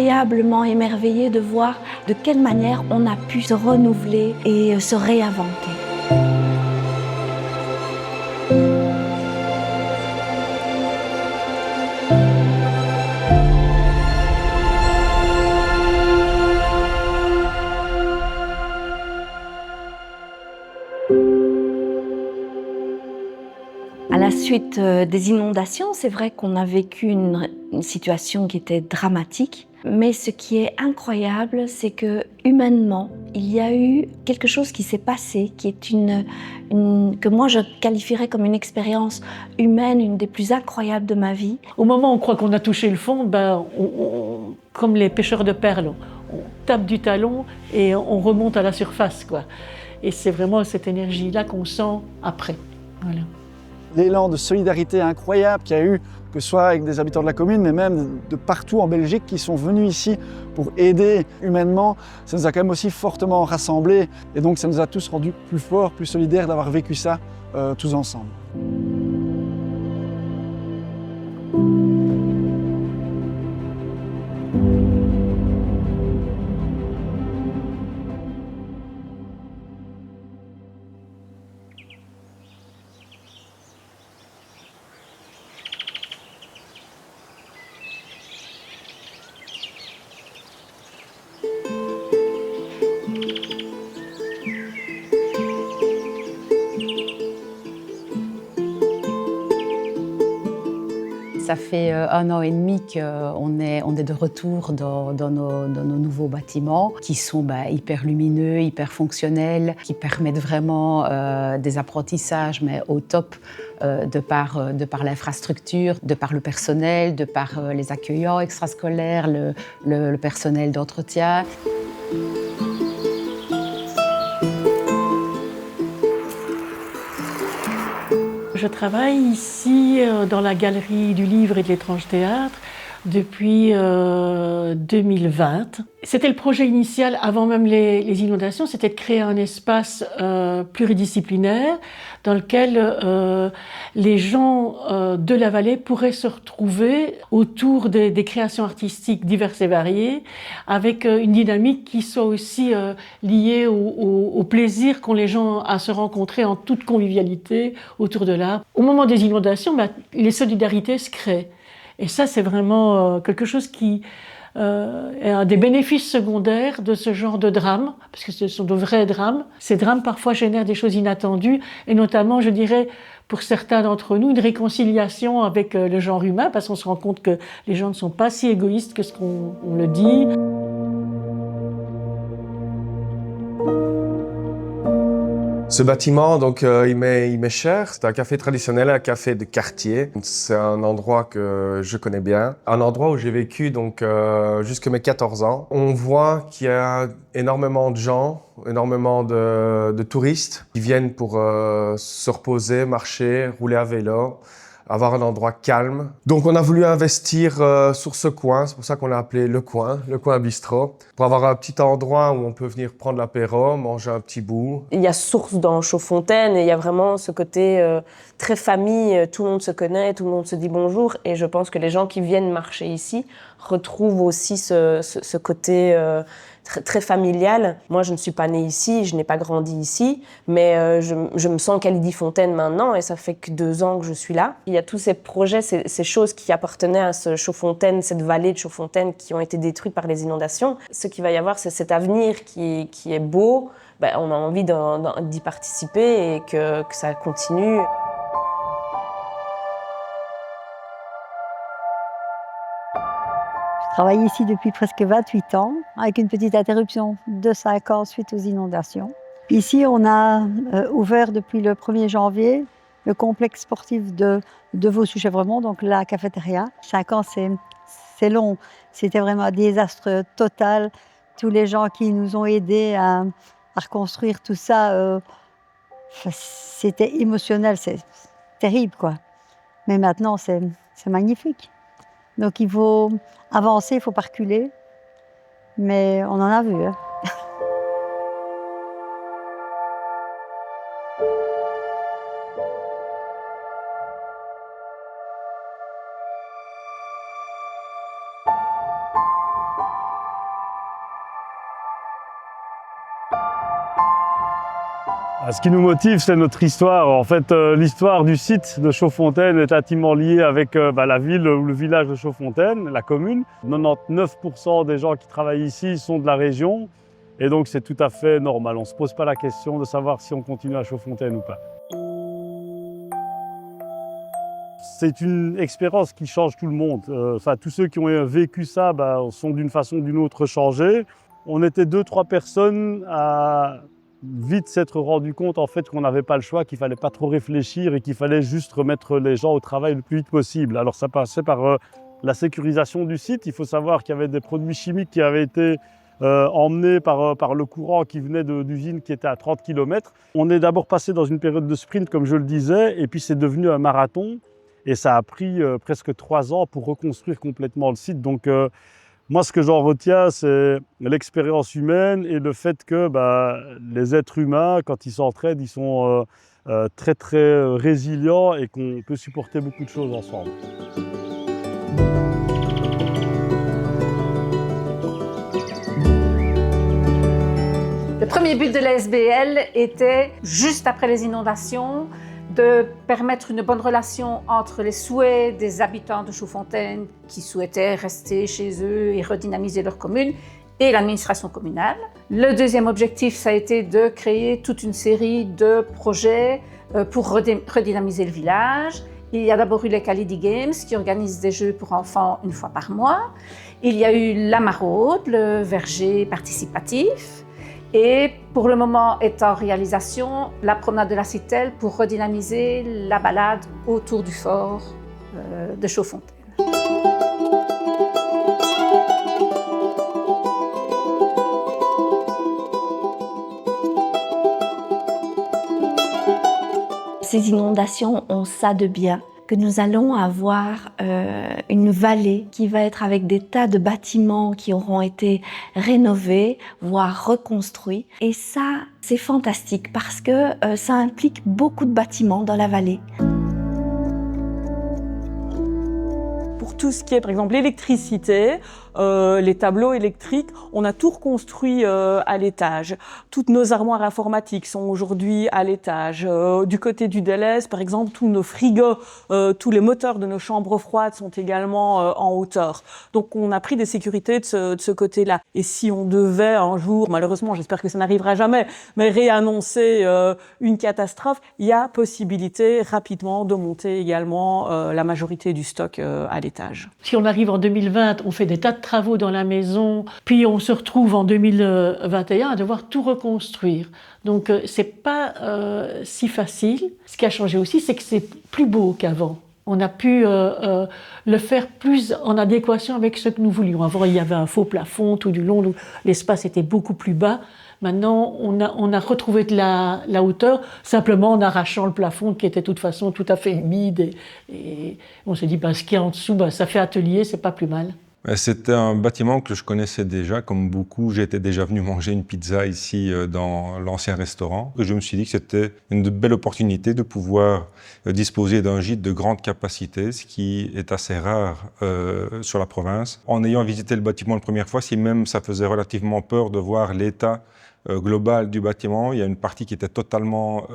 incroyablement émerveillée de voir de quelle manière on a pu se renouveler et se réinventer. À la suite des inondations, c'est vrai qu'on a vécu une situation qui était dramatique. Mais ce qui est incroyable, c'est que humainement, il y a eu quelque chose qui s'est passé, qui est que moi je qualifierais comme une expérience humaine, une des plus incroyables de ma vie. Au moment où on croit qu'on a touché le fond, comme les pêcheurs de perles, on tape du talon et on remonte à la surface, quoi. Et c'est vraiment cette énergie-là qu'on sent après. Voilà. L'élan de solidarité incroyable qu'il y a eu, que ce soit avec des habitants de la commune, mais même de partout en Belgique qui sont venus ici pour aider humainement, ça nous a quand même aussi fortement rassemblés. Et donc ça nous a tous rendus plus forts, plus solidaires d'avoir vécu ça tous ensemble. Ça fait 1 an et demi qu'on est de retour dans nos nouveaux bâtiments qui sont hyper lumineux, hyper fonctionnels, qui permettent vraiment des apprentissages, mais au top de par l'infrastructure, de par le personnel, de par les accueillants extrascolaires, le personnel d'entretien. Je travaille ici dans la galerie du livre et de l'étrange théâtre depuis 2020. C'était le projet initial, avant même les inondations, c'était de créer un espace pluridisciplinaire dans lequel les gens de la vallée pourraient se retrouver autour des créations artistiques diverses et variées, avec une dynamique qui soit aussi liée au plaisir qu'ont les gens à se rencontrer en toute convivialité autour de l'art. Au moment des inondations, les solidarités se créent. Et ça, c'est vraiment quelque chose qui est un des bénéfices secondaires de ce genre de drame, parce que ce sont de vrais drames. Ces drames, parfois, génèrent des choses inattendues, et notamment, je dirais, pour certains d'entre nous, une réconciliation avec le genre humain, parce qu'on se rend compte que les gens ne sont pas si égoïstes que ce qu'on le dit. Ce bâtiment, donc, il m'est cher. C'est un café traditionnel, un café de quartier. C'est un endroit que je connais bien. Un endroit où j'ai vécu donc jusqu'à mes 14 ans. On voit qu'il y a énormément de gens, énormément de touristes qui viennent pour se reposer, marcher, rouler à vélo, avoir un endroit calme. Donc on a voulu investir sur ce coin, c'est pour ça qu'on l'a appelé le coin bistrot, pour avoir un petit endroit où on peut venir prendre l'apéro, manger un petit bout. Il y a source dans Chaudfontaine et il y a vraiment ce côté très famille, tout le monde se connaît, tout le monde se dit bonjour, et je pense que les gens qui viennent marcher ici retrouvent aussi ce côté très familial. Moi, je ne suis pas née ici, je n'ai pas grandi ici, mais je me sens Calédie-Fontaine maintenant, et ça fait que 2 ans que je suis là. Il y a tous ces projets, ces choses qui appartenaient à ce Chaudfontaine, cette vallée de Chaudfontaine, qui ont été détruites par les inondations. Ce qu'il va y avoir, c'est cet avenir qui est beau. On a envie d'y participer et que ça continue. Je travaille ici depuis presque 28 ans, avec une petite interruption de 5 ans suite aux inondations. Ici, on a ouvert depuis le 1er janvier le complexe sportif de Vaux-sous-Chèvremont, donc la cafétéria. 5 ans, c'est long. C'était vraiment un désastre total. Tous les gens qui nous ont aidés à reconstruire tout ça, c'était émotionnel, c'est terrible, quoi. Mais maintenant, c'est magnifique. Donc il faut avancer, il ne faut pas reculer, mais on en a vu. Hein. Ce qui nous motive, c'est notre histoire. En fait, l'histoire du site de Chaudfontaine est intimement liée avec la ville ou le village de Chaudfontaine, la commune. 99% des gens qui travaillent ici sont de la région et donc c'est tout à fait normal. On ne se pose pas la question de savoir si on continue à Chaudfontaine ou pas. C'est une expérience qui change tout le monde. Tous ceux qui ont vécu ça sont d'une façon ou d'une autre changés. On était 2-3 personnes à vite s'être rendu compte en fait qu'on n'avait pas le choix, qu'il fallait pas trop réfléchir et qu'il fallait juste remettre les gens au travail le plus vite possible. Alors ça passait par la sécurisation du site. Il faut savoir qu'il y avait des produits chimiques qui avaient été emmenés par le courant qui venait d'usines qui étaient à 30 km. On est d'abord passé dans une période de sprint comme je le disais et puis c'est devenu un marathon et ça a pris presque 3 ans pour reconstruire complètement le site. Donc moi, ce que j'en retiens, c'est l'expérience humaine et le fait que les êtres humains, quand ils s'entraident, ils sont très très résilients et qu'on peut supporter beaucoup de choses ensemble. Le premier but de la SBL était, juste après les inondations, de permettre une bonne relation entre les souhaits des habitants de Chaudfontaine qui souhaitaient rester chez eux et redynamiser leur commune et l'administration communale. Le deuxième objectif, ça a été de créer toute une série de projets pour redynamiser le village. Il y a d'abord eu les Kalidi Games qui organisent des jeux pour enfants une fois par mois. Il y a eu la Maraude, le verger participatif. Et pour le moment est en réalisation la promenade de la Citelle pour redynamiser la balade autour du fort de Chaudfontaine. Ces inondations ont ça de bien, que nous allons avoir une vallée qui va être avec des tas de bâtiments qui auront été rénovés, voire reconstruits. Et ça, c'est fantastique parce que ça implique beaucoup de bâtiments dans la vallée. Pour tout ce qui est, par exemple, l'électricité, les tableaux électriques, on a tout reconstruit à l'étage. Toutes nos armoires informatiques sont aujourd'hui à l'étage. Du côté du Deleuze, par exemple, tous nos frigos, tous les moteurs de nos chambres froides sont également en hauteur. Donc on a pris des sécurités de ce côté-là. Et si on devait un jour, malheureusement, j'espère que ça n'arrivera jamais, mais réannoncer une catastrophe, il y a possibilité rapidement de monter également la majorité du stock à l'étage. Si on arrive en 2020, on fait des tas de travaux dans la maison, puis on se retrouve en 2021 à devoir tout reconstruire. Donc c'est pas si facile. Ce qui a changé aussi, c'est que c'est plus beau qu'avant. On a pu le faire plus en adéquation avec ce que nous voulions. Avant, il y avait un faux plafond tout du long, où l'espace était beaucoup plus bas. Maintenant, on a retrouvé de la hauteur, simplement en arrachant le plafond qui était de toute façon tout à fait humide. Et on s'est dit, ce qu'il y a en dessous, ça fait atelier, c'est pas plus mal. C'était un bâtiment que je connaissais déjà, comme beaucoup. J'étais déjà venu manger une pizza ici dans l'ancien restaurant. Je me suis dit que c'était une belle opportunité de pouvoir disposer d'un gîte de grande capacité, ce qui est assez rare sur la province. En ayant visité le bâtiment la première fois, si même ça faisait relativement peur de voir l'état global du bâtiment, il y a une partie qui était totalement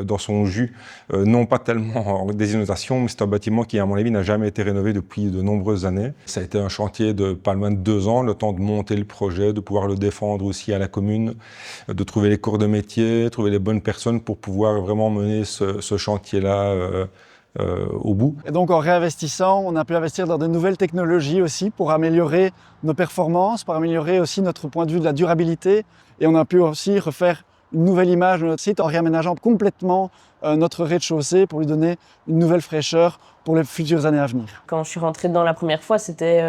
dans son jus, non pas tellement en des inondations, mais c'est un bâtiment qui, à mon avis, n'a jamais été rénové depuis de nombreuses années. Ça a été un chantier de pas loin de 2 ans, le temps de monter le projet, de pouvoir le défendre aussi à la commune, de trouver les corps de métier, trouver les bonnes personnes pour pouvoir vraiment mener ce chantier-là au bout. Et donc en réinvestissant, on a pu investir dans de nouvelles technologies aussi pour améliorer nos performances, pour améliorer aussi notre point de vue de la durabilité. Et on a pu aussi refaire une nouvelle image de notre site en réaménageant complètement notre rez-de-chaussée pour lui donner une nouvelle fraîcheur pour les futures années à venir. Quand je suis rentrée dedans la première fois, c'était...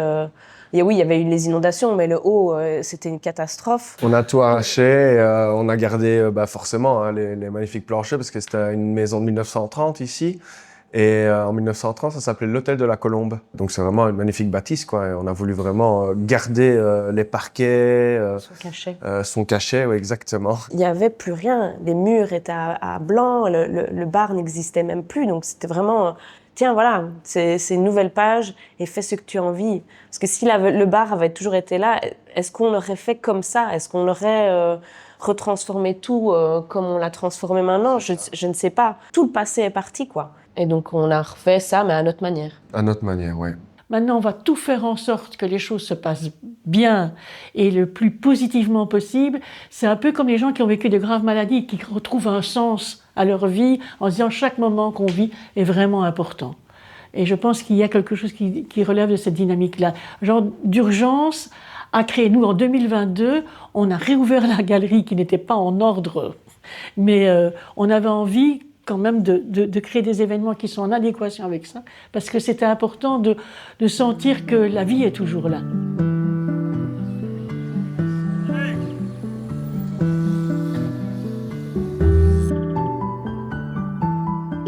oui, il y avait eu les inondations, mais le haut, c'était une catastrophe. On a tout arraché, on a gardé forcément les magnifiques planchers parce que c'était une maison de 1930 ici. Et en 1930, ça s'appelait l'Hôtel de la Colombe. Donc c'est vraiment une magnifique bâtisse, quoi. Et on a voulu vraiment garder les parquets, son cachet, oui, exactement. Il n'y avait plus rien. Les murs étaient à blanc, le bar n'existait même plus. Donc c'était vraiment tiens, voilà, c'est une nouvelle page et fais ce que tu as envie. Parce que si le bar avait toujours été là, est-ce qu'on l'aurait fait comme ça? Est-ce qu'on aurait retransformé tout comme on l'a transformé maintenant? Je ne sais pas. Tout le passé est parti, quoi. Et donc, on a refait ça, mais à notre manière. À notre manière, oui. Maintenant, on va tout faire en sorte que les choses se passent bien et le plus positivement possible. C'est un peu comme les gens qui ont vécu de graves maladies, qui retrouvent un sens à leur vie en se disant chaque moment qu'on vit est vraiment important. Et je pense qu'il y a quelque chose qui relève de cette dynamique-là. Genre d'urgence à créer. Nous, en 2022, on a réouvert la galerie qui n'était pas en ordre, mais on avait envie quand même de créer des événements qui sont en adéquation avec ça, parce que c'était important de sentir que la vie est toujours là.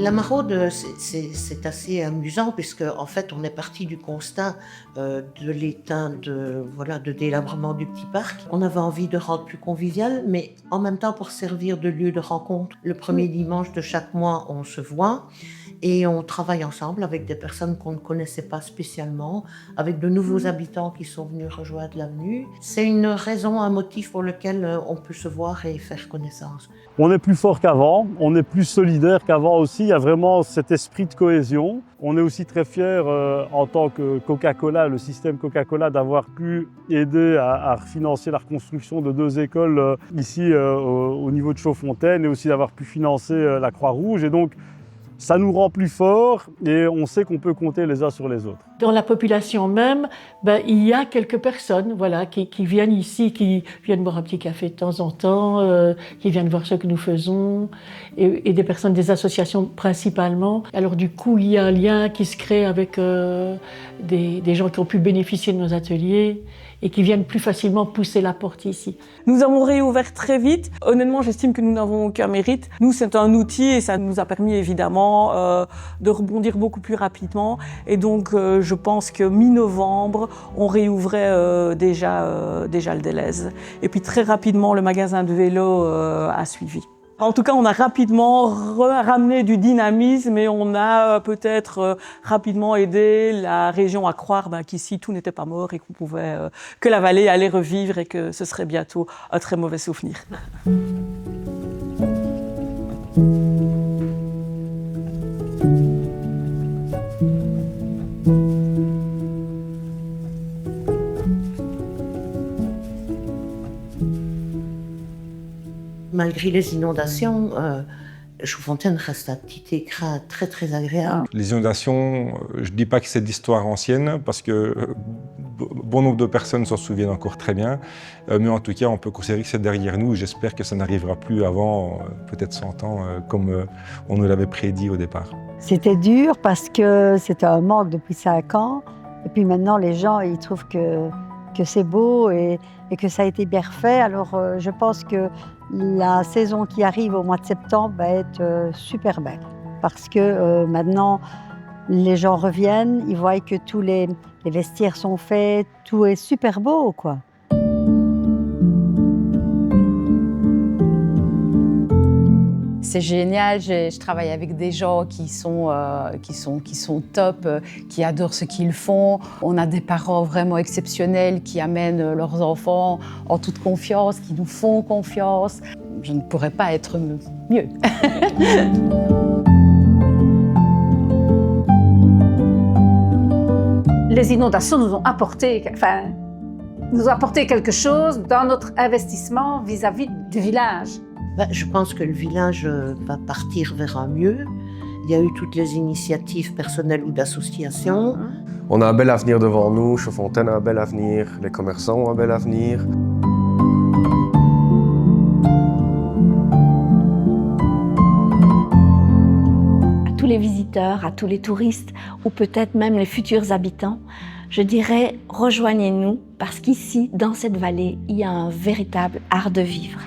La maraude, c'est assez amusant puisque en fait, on est parti du constat de l'état de délabrement du petit parc. On avait envie de rendre plus convivial, mais en même temps pour servir de lieu de rencontre. Le premier dimanche de chaque mois, on se voit et on travaille ensemble avec des personnes qu'on ne connaissait pas spécialement, avec de nouveaux habitants qui sont venus rejoindre l'avenue. C'est une raison, un motif pour lequel on peut se voir et faire connaissance. On est plus fort qu'avant, on est plus solidaire qu'avant aussi, il y a vraiment cet esprit de cohésion. On est aussi très fiers en tant que Coca-Cola, le système Coca-Cola, d'avoir pu aider à financer la reconstruction de 2 écoles ici au niveau de Chaudfontaine et aussi d'avoir pu financer la Croix-Rouge. Et donc, ça nous rend plus forts et on sait qu'on peut compter les uns sur les autres. Dans la population même, il y a quelques personnes qui viennent ici, qui viennent boire un petit café de temps en temps, qui viennent voir ce que nous faisons, et des personnes des associations principalement. Alors du coup, il y a un lien qui se crée avec des gens qui ont pu bénéficier de nos ateliers et qui viennent plus facilement pousser la porte ici. Nous avons réouvert très vite. Honnêtement, j'estime que nous n'avons aucun mérite. Nous, c'est un outil et ça nous a permis évidemment de rebondir beaucoup plus rapidement. Et donc, je pense que mi-novembre, on réouvrait déjà le Deleuze. Et puis très rapidement, le magasin de vélo a suivi. En tout cas, on a rapidement ramené du dynamisme et on a peut-être rapidement aidé la région à croire qu'ici tout n'était pas mort et qu'on pouvait, que la vallée allait revivre et que ce serait bientôt un très mauvais souvenir. Malgré les inondations, Chaudfontaine reste un petit écrin très très agréable. Les inondations, je ne dis pas que c'est d'histoire ancienne, parce que bon nombre de personnes s'en souviennent encore très bien, mais en tout cas, on peut considérer que c'est derrière nous. J'espère que ça n'arrivera plus avant peut-être 100 ans, comme on nous l'avait prédit au départ. C'était dur parce que c'était un manque depuis 5 ans, et puis maintenant les gens ils trouvent que c'est beau et que ça a été bien refait. Alors je pense que la saison qui arrive au mois de septembre va être super belle parce que maintenant les gens reviennent, ils voient que tous les vestiaires sont faits, tout est super beau, quoi. C'est génial, je travaille avec des gens qui sont top, qui adorent ce qu'ils font. On a des parents vraiment exceptionnels qui amènent leurs enfants en toute confiance, qui nous font confiance. Je ne pourrais pas être mieux. Les inondations nous ont apporté quelque chose dans notre investissement vis-à-vis du village. Je pense que le village va partir vers un mieux. Il y a eu toutes les initiatives personnelles ou d'associations. On a un bel avenir devant nous, Chaudfontaine a un bel avenir, les commerçants ont un bel avenir. À tous les visiteurs, à tous les touristes, ou peut-être même les futurs habitants, je dirais rejoignez-nous parce qu'ici, dans cette vallée, il y a un véritable art de vivre.